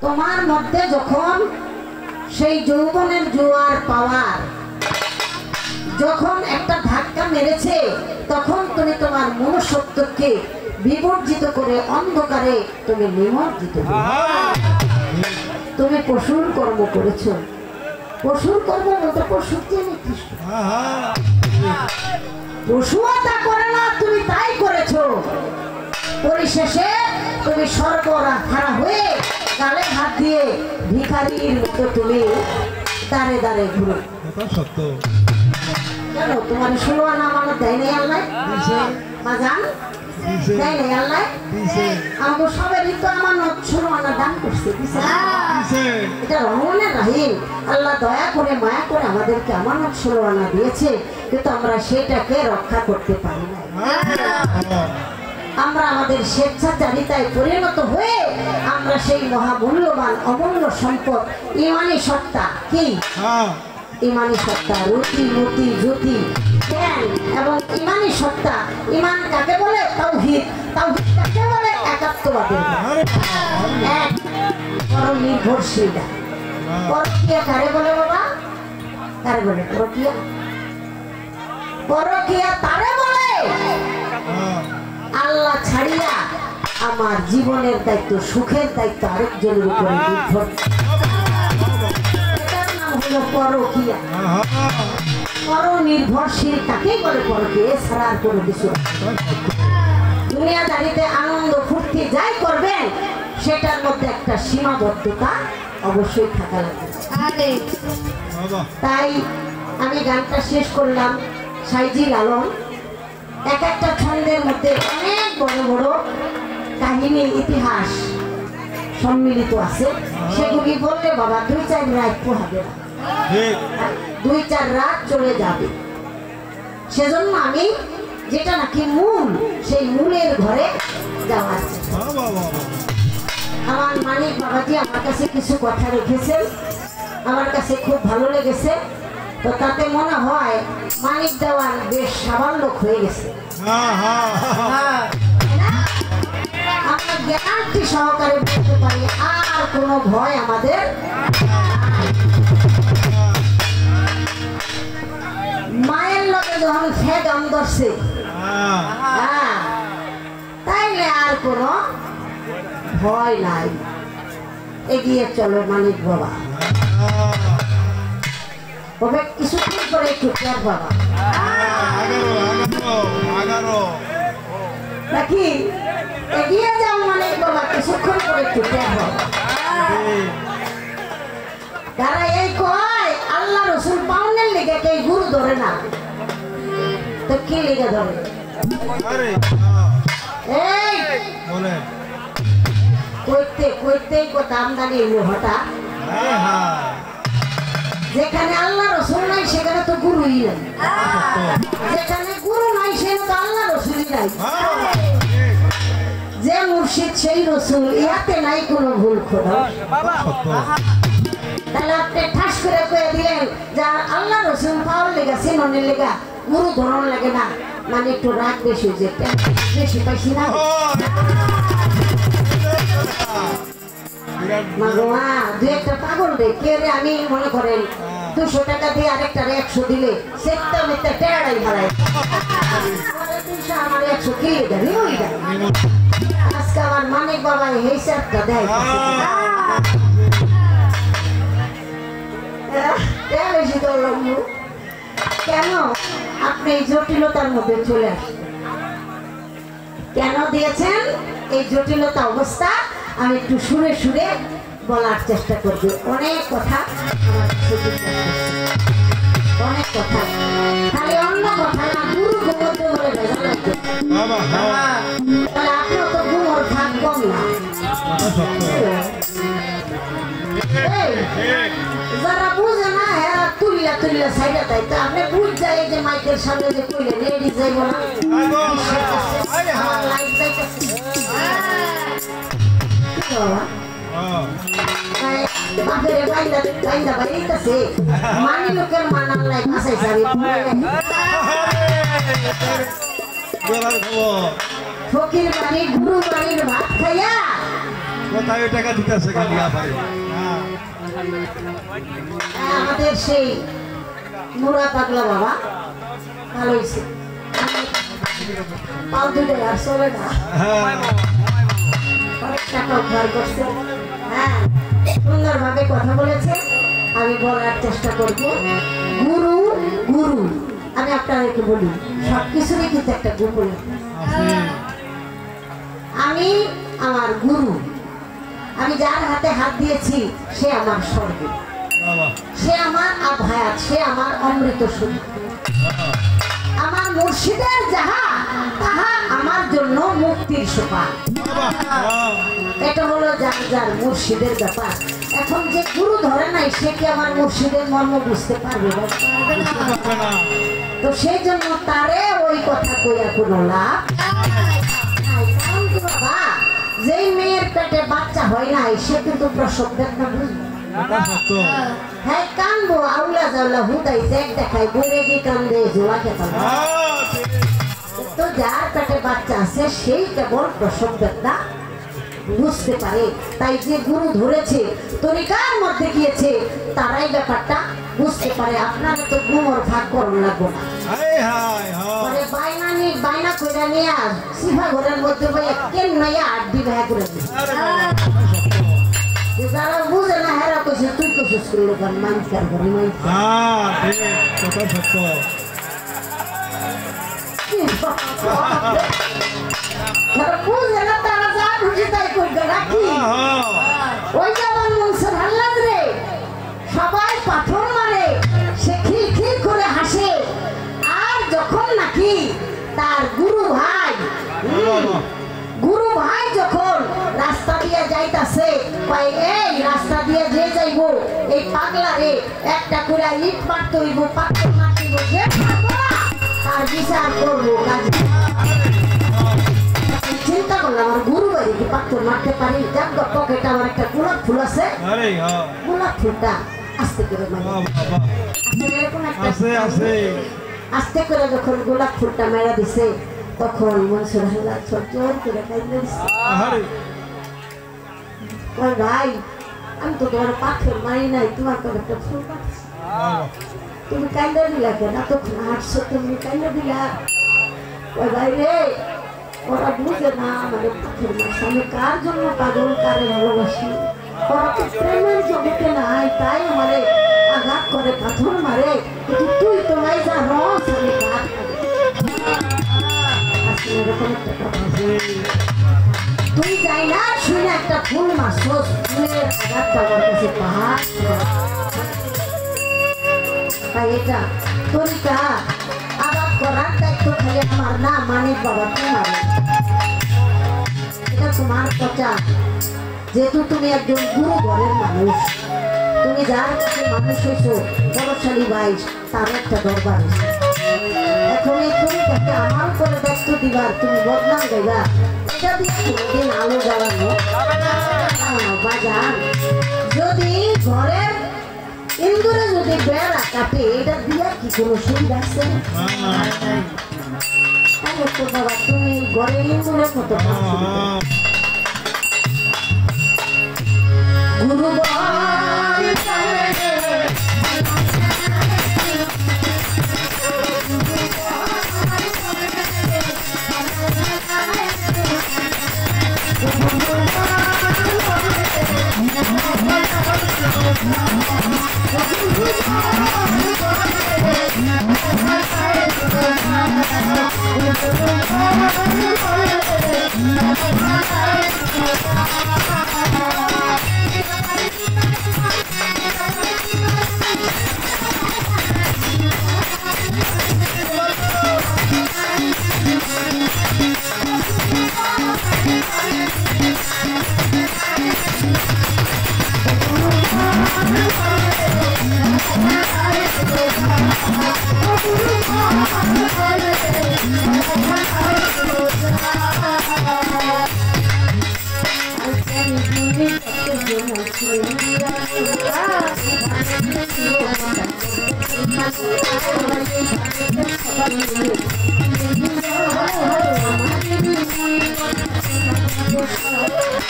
তোমার মধ্যে যখন সেই যৌবনের জোয়ার পাওয়ার যখন একটা ধাক্কা মেরেছে, তখন তুমি তোমার মনুষ্যত্বকে বিবর্জিত করে অন্ধকারে তুমি নিমজ্জিত, তুমি পশুর কর্ম করেছো। পশুর কর্ম বলতে পশুর চেয়ে নিকৃষ্ট। পশুও তা করে না, তুমি তাই করেছো। পরিশেষে তুমি সর্বহারা হয়ে গালে হাত দিয়ে ভিখারির মতো তুমি দাঁড়ে দাঁড়ে ঘুরো। সত্য কেন তোমার 16 আনা আমার দেয় নাই আল্লাহ? বাজান দেয় নাই আল্লাহ? আমাকে সবারই তো আমার 16 আনা দান করছে। এটা রহমানের রাহিম, আল্লাহ দয়া করে মায়া করে আমাদেরকে আমানত 16 আনা দিয়েছে, কিন্তু আমরা সেটাকে রক্ষা করতে পারি না। আমরা আমাদের স্বেচ্ছাচারিতায় পরিণত হয়ে আমরা সেই মহামূল্যবান অমূল্য সম্পদ ইমানি সত্তা, কি ইমানি সত্তা, রুটি মতি জ্যোতি জ্ঞান এবং ইমানি সত্তা। ইমান কাকে বলে? তাওহীদ। তাওহীদ কাকে বলে? একাত্মবাদের এক পরনির্ভরশীলতা। পরকীয়া কারে বলে বাবা? কারে বলে পরকীয়া? পরকীয়া তারে বলে আল্লাহ ছাড়িয়া আমার জীবনের দায়িত্ব, সুখের দায়িত্ব আরেকজনের উপরে নির্ভর। এটার নাম হলো পরকীয়া। পরনির্ভরশীল তাকেই বলে পরকীয়া, এছাড়া আর কোনো কিছু। দুনিয়াদারিতে আনন্দ ফুর্তি যাই করবেন, সেটার মধ্যে একটা সীমাবদ্ধতা অবশ্যই থাকা লাগবে। তাই আমি গানটা শেষ করলাম। সাইজিল আলম এক একটা ছন্দের মধ্যে অনেক বড় বড় কাহিনী, ইতিহাস সম্মিলিত আছে। সেগুলি বললে বাবা 2-4 রাত পোহাবে না, 2-4 রাত চলে যাবে। সেজন্য আমি যেটা নাকি মূল, সেই মূলের ঘরে যাওয়ার আমার মানিক বাবাজি আমার কাছে কিছু কথা রেখেছেন, আমার কাছে খুব ভালো লেগেছে। তো তাতে মনে হয় মানিক দেওয়ার বেশ সাবাল্যক হয়ে গেছে। আমরা গ্যারান্টি সহকারে বলতে পারি আর কোনো ভয় আমাদের। মায়ের লোকে যখন ফেগাম ধরছে, তাইলে আর কোনো ভয় নাই। এগিয়ে চলো মানিক বাবা। তবে কিছুক্ষণ পরে একটু টের বাবা নাকি এগিয়ে যাও মানিক বাবা, কিছুক্ষণ পরে একটু টের বাবা। তারা এই কয় আল্লাহ রসুল পাওনের লেগে কে গুরু ধরে না, তো কি লেগে ধরে? এই কইতে কইতেই কথা আমদানি এলো হঠাৎ। যেখানে আল্লাহ রসুল নাই সেখানে তো গুরুই নাই, যেখানে গুরু নাই সেখানে তো আল্লাহ রসুলই নাই। যে মুর্শিদ সেই রসুল, ইয়াতে নাই কোনো ভুল। খোদা তাহলে আপনি ঠাস করে কয়ে দিলেন যে আল্লাহ রসুল পাওয়ার লেগা সিননের লেগা গুরু ধরন লাগে না, মানে একটু রাগ বেশি, যে বেশি পাইছি না। দুই একটা পাগল দেখে আমি মনে করেন 200 টাকা দিয়ে আরেকটারে 100 দিলে সেটা মেতে টেড়াই হারায়। আমার 100 কিলো দেবে ওই দেয়। আজকে আমার মানিক বাবা এই হিসাবটা দেয়। বেশি করলাম কেন? আপনি এই জটিলতার মধ্যে চলে আসেন কেন দিয়েছেন? এই জটিলতা অবস্থা আমি একটু সুরে সুরে বলার চেষ্টা করব। অনেক কথা অনেক কথা, খালি অন্য কথা না, গুরু গোবর্ধ বলে ভেজা লাগবে। তাহলে আপনার তো গুমর ভাগ কম না। যারা বুঝে না এরা তুলিয়া তুলিয়া সাইডে দেয়। তো আপনি বুঝ যায় যে মাইকের সামনে যে কইলেন রেডি যাইব না, আমার লাইফ যাইতেছে বাপের বাইন্দা বাইতেছে মানি লোকের মানার লাই ভাষাই যাবে। ফকির বাড়ি গুরু বাড়ির ভাত খাইয়া কোথায় টাকা দিতেছে আমাদের সেই মুরা পাগলা বাবা ভালো হয়েছে পাও দুটাই আর চলে না অনেক টাকা উদ্ধার করছে হ্যাঁ সুন্দরভাবে কথা বলেছে আমি বলার চেষ্টা করব গুরু গুরু আমি আপনাদেরকে বলি সবকিছুরই কিন্তু একটা গোপন আমি আমার গুরু আমি যার হাতে হাত দিয়েছি সে আমার স্বর্গ সে আমার আভায়াত সে আমার অমৃত সুখ আমার মুর্শিদের যাহা তাহা আমার জন্য মুক্তির সোপান এটা হলো যার যার মুর্শিদের ব্যাপার এখন যে গুরু ধরে নাই সে কি আমার মুর্শিদের মর্ম বুঝতে পারবে না তো সেই জন্য তারে ওই কথা কইয়া কোনো লাভ বাবা যেই মেয়ের পেটে বাচ্চা হয় নাই সে কিন্তু প্রসব বেদনা বুঝবে হ্যাঁ কানবো আউলা জাউলা হুদাই দেখ দেখাই বইরে গিয়ে কান্দে জোয়া খেতে তো যার পেটে বাচ্চা আছে সেই কেবল প্রসব বেদনা বুঝতে পারে তাই যে গুরু ধরেছে তরিকার মধ্যে গিয়েছে তারাই ব্যাপারটা বুঝতে পারে আপনারা তো গুমর ভাগ করুন লাগবো না বাইনা কইরা নিয়ে সিফা ঘরের মধ্যে কেন নাইয়া 8 বিবাহ করে যারা বুঝে না হেরা কইছে তুই কইছিস করলো কারণ মানুষের ঘরে মাইন বুঝে না তারা যা খুশি তাই করবে নাকি ওই যেমন মনসুর হাল্লাদ রে সবাই পাথর মারে সে খিলখিল করে হাসে আর যখন নাকি তার গুরু ভাই যখন রাস্তা দিয়ে যাইতাছে এই রাস্তা দিয়ে যে যাইবো এই পাগলা রে একটা করে ইট মারতে হইব পাথর মারতে হইব যে তার বিচার করবো কাজে চিন্তা করলাম আমার গুরু বাড়ি কি পাথর মারতে পারি যাক পকেটে আমার একটা গোলাপ ফুল আছে গোলাপ ফুলটা আস্তে করে আস্তে করে যখন গোলাপ ফুলটা মেরা দিছে তখন মনসুর হাল্লাদ চোর করে ভাই আমি তো তোমার পাথর মারি নাই তোমার তো একটা ফুল পাচ্ছি তুমি কাইন্দা দিলা কেন তখন হাঁটছো তুমি কাইন্দা দিলা ওই ভাই রে ওরা বুঝে না আমাদের পাথর মারছে আমি কার জন্য পাগল কারে ভালোবাসি ওরা তো প্রেমের জগতে নাই তাই আমারে আঘাত করে পাথর মারে কিন্তু তুই তোমায় যা রস আমি কাজ তুই যাই না শুনে একটা ফুল মারছস ফুলের আঘাতটা আমার কাছে পাহাড় তাই এটা তরিকা আঘাত করার দায়িত্ব খালি আমার না মানিক বাবা তোমার এটা তোমার কথা যেহেতু তুমি একজন গুরু ঘরের মানুষ তুমি যার কাছে মানুষ হয়েছো বড়শালী বাইশ তার একটা দরবার এখন এই তরিকাকে আমার উপরে দায়িত্ব দিবার তুমি বদনাম দেবা এটা দিয়ে কোনোদিন আলো জ্বালানো বাজার যদি ঘরের ইন্দুরে যদি বেড়া কাটে এটা দিয়ে কি কোনো সুবিধা আছে বাবা তুমি ঘরের ইন্দুরের মতো গুরু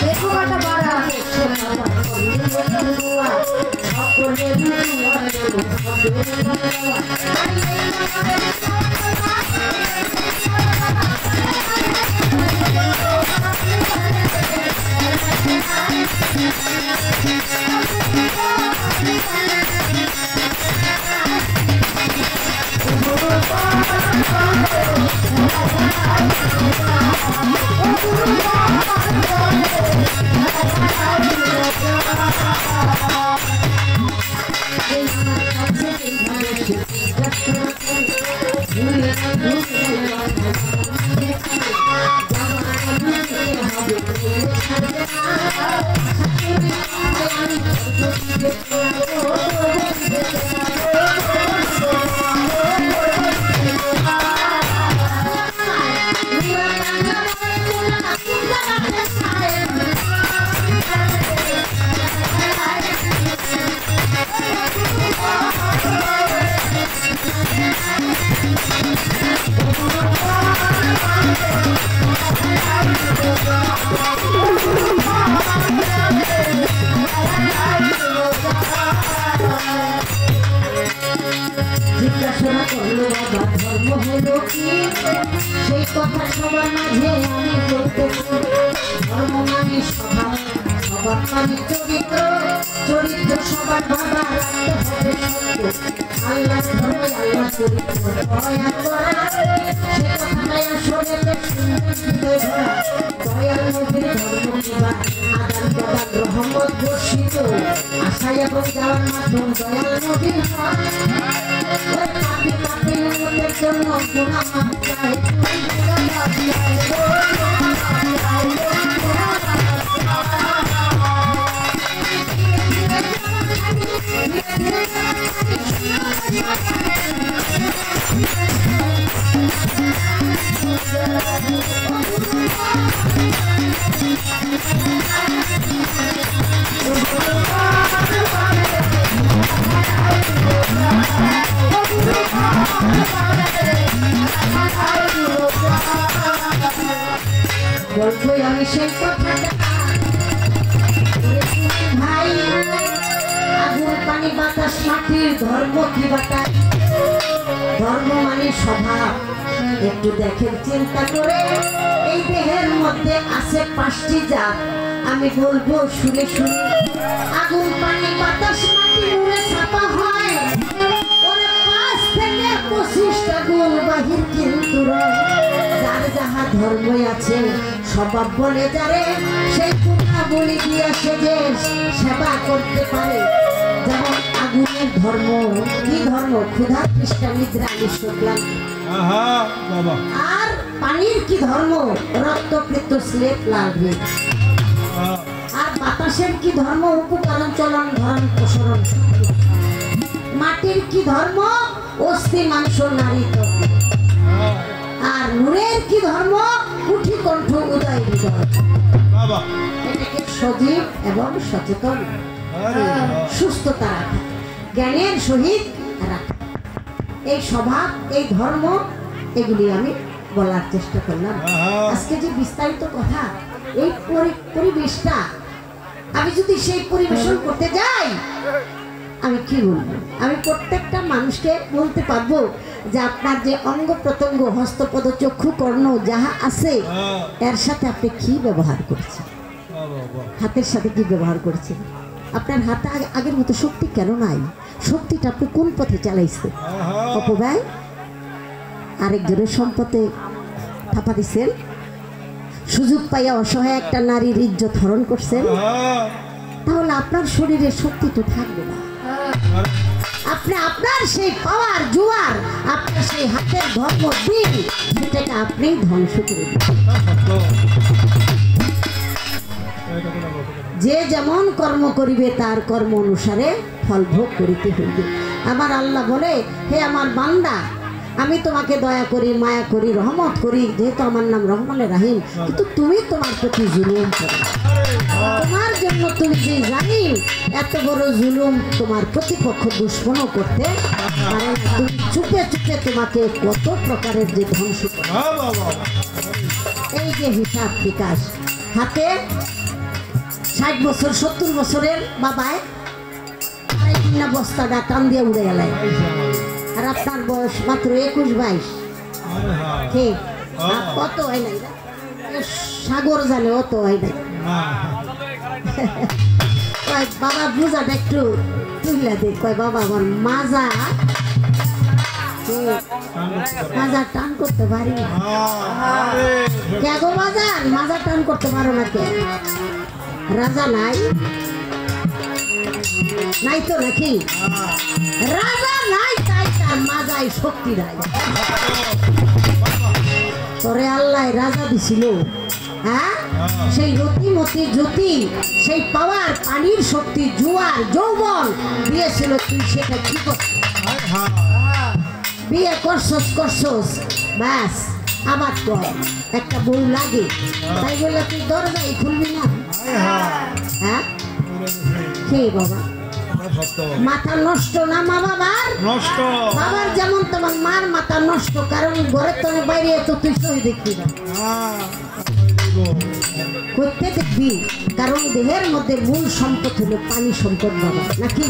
বেগুবাটা বাড়া জিজ্ঞাসা করলো বাবা ধর্ম হলো কি সেই কথা সবার মাঝে আমি বলতেছি ধর্ম মানে স্বভাব সবার মানে চরিত্র চরিত্র সবার বাবা রাখতে হবে সত্য আল্লাহ ধর্ম আল্লাহ চরিত্র দয়া করা সে কথাটাই আসলে দয়াল নবীর ধর্ম কিবা আদান প্রদান রহমত বর্ষিত আশা এবং যাওয়ার মাধ্যম দয়াল নবীর পাপি পাপি উন্নতের জন্য গুণা মাফ চাই বলবো আমি সেই কথাটা ভাই আগুন পানি বাতাস মাটির ধর্ম কি বাতা ধর্ম মানে স্বভাব একটু দেখেন চিন্তা করে এই দেহের মধ্যে আছে 5টি জাত আমি বলবো শুনে শুনে আগুন পানি বাতাস মাটি উড়ে ছাপা হয় ওরে 5 থেকে 25টা গুণ বাহির কিন্তু যার যাহা ধর্ম আছে স্বভাব বলে যারে সেই গুণা বলি দিয়া সে যে সেবা করতে পারে যেমন আগুনের ধর্ম কি ধর্ম ক্ষুধা তৃষ্ণা নিদ্রা নিঃশ্বাস আর পানির কি ধর্ম রক্ত পিত্ত স্লেট লাল ভেদ আর বাতাসের কি ধর্ম উপকরণ চলন ধরন প্রসারণ মাটির কি ধর্ম অস্থি মাংস নারী আর নূরের কি ধর্ম কুঠি কণ্ঠ উদয় হৃদয় এটাকে সজীব এবং সচেতন সুস্থতা রাখা জ্ঞানের সহিত রাখা এই স্বভাব এই ধর্ম এগুলি আমি বলার চেষ্টা করলাম আজকে যে বিস্তারিত কথা এই পরিবেশটা আমি যদি সেই পরিবেশন করতে যাই আমি কি বলবো আমি প্রত্যেকটা মানুষকে বলতে পারবো যে আপনার যে অঙ্গ প্রত্যঙ্গ হস্তপদ চক্ষু কর্ণ যাহা আছে এর সাথে আপনি কি ব্যবহার করেছেন হাতের সাথে কি ব্যবহার করেছেন আপনার হাতে আগের মতো শক্তি কেন নাই শক্তিটা আপনি কোন পথে চালাইছেন অপব্যয় আরেকজনের সম্পদে থাপা দিচ্ছেন সুযোগ পাইয়া অসহায় একটা নারীর ইজ্জত হরণ করছেন তাহলে আপনার শরীরে শক্তি তো থাকবে না আপনি আপনার সেই পাওয়ার জোয়ার আপনার সেই হাতের ধর্ম দিন সেটাকে আপনি ধ্বংস করে দিন যে যেমন কর্ম করিবে তার কর্ম অনুসারে ফল ভোগ করিতে হইবে আমার আল্লাহ বলে হে আমার বান্দা আমি তোমাকে দয়া করি মায়া করি রহমত করি যেহেতু আমার নাম রহমানের রাহিম কিন্তু তুমি তোমার প্রতি জুলুম করো তোমার জন্য তুমি যে জানি এত বড় জুলুম তোমার প্রতিপক্ষ দুশ্মনও করতে পারে না তুমি চুপে চুপে তোমাকে কত প্রকারের যে ধ্বংস করে এই যে হিসাব বিকাশ হাতে 60 বছর 70 বছরের বাবায় আরেকটা বস্তাটা টান দিয়ে উড়ে গেলেন আর আপনার বয়স মাত্র 21-22 ঠিক কত হয় নাই সাগর জানে অত হয় নাই বাবা বুঝাটা একটু তুইলা দে কয় বাবা আমার মাজা টান করতে পারি না কে গো বাজার মাজা টান করতে পারো না কে রাজা নাই নাই তো নাকি রাজা নাই তাই তার মাজায় শক্তি নাই তোরে আল্লাহ রাজা দিছিল হ্যাঁ সেই রতিমতি জ্যোতি সেই পাওয়ার পানির শক্তি জোয়ার যৌবন দিয়েছিল তুই সেটা কি বিয়ে করছস ব্যাস আবার কর একটা বউ লাগে তাই বলে তুই দরজাই খুলবি না হ্যাঁ কে বাবা মাথা নষ্ট না মা বাবার নষ্ট বাবার যেমন তোমার মার মাথা নষ্ট কারণ ঘরের তোর বাইরে তো তুই সই দেখবি না করতে দেখবি কারণ দেহের মধ্যে মূল সম্পদ হলো পানি সম্পদ বাবা নাকি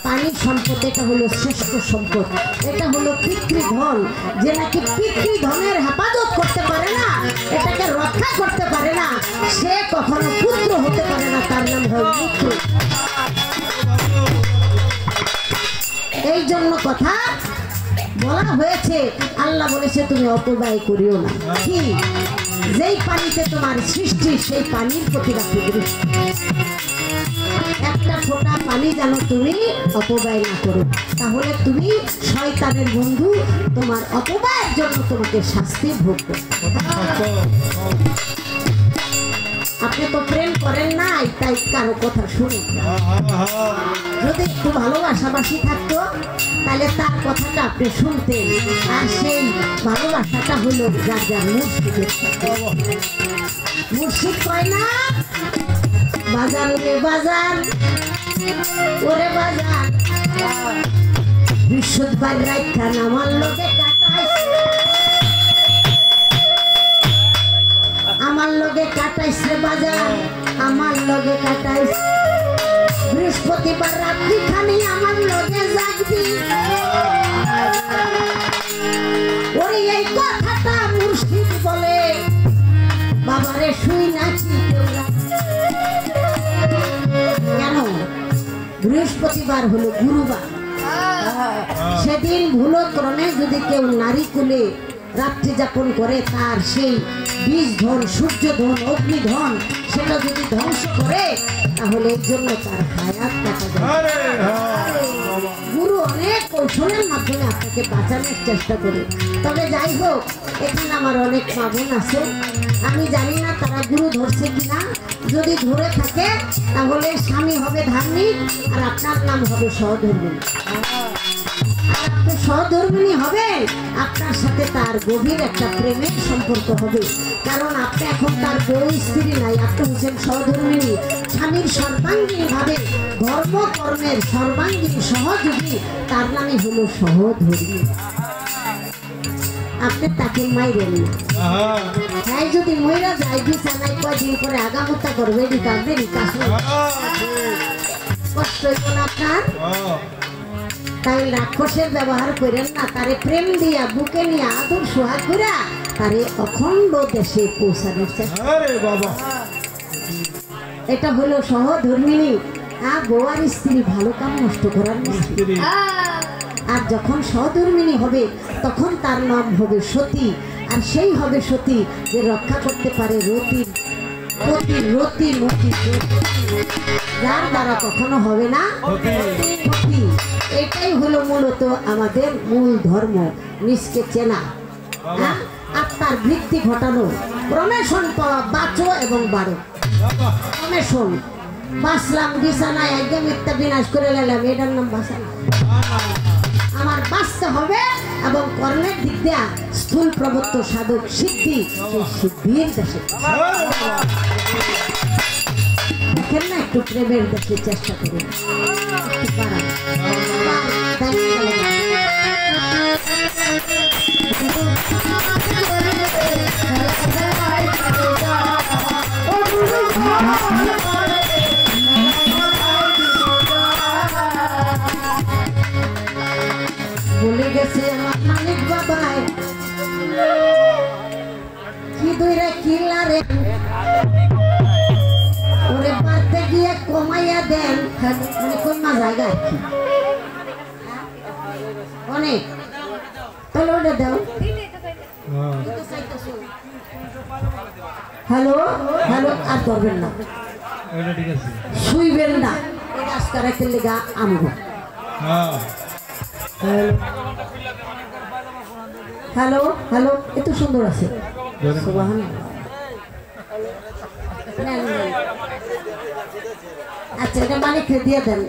পানি সম্পদ এটা হলো শ্রেষ্ঠ সম্পদ এটা হলো পিতৃধন যে নাকি পিতৃধনের হেফাজত করতে পারে না এটাকে রক্ষা করতে পারে না সে কখনো পুত্র হতে পারে না তার নাম হয় পুত্র এই জন্য কথা বলা হয়েছে আল্লাহ বলেছে তুমি অপব্যয় করিও না কি যেই পানিতে তোমার সৃষ্টি সেই পানির প্রতি রাখো দৃষ্টি একটা ফোঁটা পানি যেন তুমি অপব্যয় না করো তাহলে তুমি শয়তানের বন্ধু তোমার অপব্যয়ের জন্য তোমাকে শাস্তি ভোগ করতে আপনি তো প্রেম করেন নাই তাই কারো কথা শুনে যদি একটু ভালোবাসাবাসি থাকতো তাহলে তার কথাটা আপনি শুনতেন আর সেই ভালোবাসাটা হলো যার যার মুর্শিদের মুর্শিদ কয় না বাজার রে বাজার ওরে বাজার বৃহস্পতিবার রাইখা আমার লোকে আমার লগে কাটাইছে বাজার আমার লগে কাটাইছে বৃহস্পতিবার রাত্রি খানি আমার লগে জাগবি ওরে এই কথাটা মুর্শিদ বলে বাবারে শুই নাকি কেন বৃহস্পতিবার হলো গুরুবার সেদিন ভুলক্রমে যদি কেউ নারী কুলে রাত্রি যাপন করে তার সেই বীজ ধন সূর্য ধন অগ্নি ধন সেটা যদি ধ্বংস করে তাহলে এর জন্য তার হায়াত কাটা যায় গুরু অনেক কৌশলের মাধ্যমে আপনাকে বাঁচানোর চেষ্টা করে তবে যাই হোক এখানে আমার অনেক মা বোন আছে আমি জানি না তারা গুরু ধরছে কিনা যদি ধরে থাকে তাহলে স্বামী হবে ধার্মিক আর আপনার নাম হবে সহধর্মী সহধর্মিণী হবে আপনার সাথে তার গভীর একটা প্রেমের সম্পর্ক হবে কারণ আপনি এখন তার বউ স্ত্রী নাই আপনি হচ্ছেন সহধর্মিণী স্বামীর সর্বাঙ্গীন ভাবে ধর্ম কর্মের সর্বাঙ্গীন সহযোগী তার নামই হলো সহধর্মী আপনি তাকে মাইরেন না হ্যাঁ যদি মহিলা যায় বিছানায় কয়দিন করে আগামতা করবে কষ্ট হইব না আপনার তাই রাক্ষসের ব্যবহার করেন না তারে প্রেম দিয়া বুকে নিয়ে আদর সোহাগ করা তারে অখণ্ড দেশে পৌঁছানোর চেষ্টা এটা হলো সহধর্মিণী বউয়ার স্ত্রী ভালো কাম নষ্ট করার স্ত্রী আর যখন সহধর্মিণী হবে তখন তার নাম হবে সতী আর সেই হবে সতী যে রক্ষা করতে পারে রতি মতি যার দ্বারা কখনো হবে না সতী এটাই হলো মূলত আমাদের মূল ধর্ম নিজকে চেনা আত্মার বৃত্তি ঘটানো প্রমেশন পাওয়া বাঁচো এবং বাড়ো প্রমেশন বাঁচলাম বিছানায় একদম মিথ্যা বিনাশ করে নিলাম এটার নাম বাঁচা না আমার বাঁচতে হবে এবং কর্মের দিক দিয়া স্থূল প্রবত্ত সাধক সিদ্ধি সেই সিদ্ধির দেশে দেখেন না একটু প্রেমের দেশে চেষ্টা করে ভুলে গেছে আমার মালিক বাবাই কি দইরা কিলারে ওরে পারতে গিয়ে কমাইয়া দেন মানে কমা জায়গায় অনেক তাহলে ওটা দাও হ্যালো হ্যালো আর করবেন না শুইবেন না এটা আজকে রাখতে লেগা আনবো হ্যালো হ্যালো এত সুন্দর আছে আচ্ছা এটা মালিককে দিয়ে দেন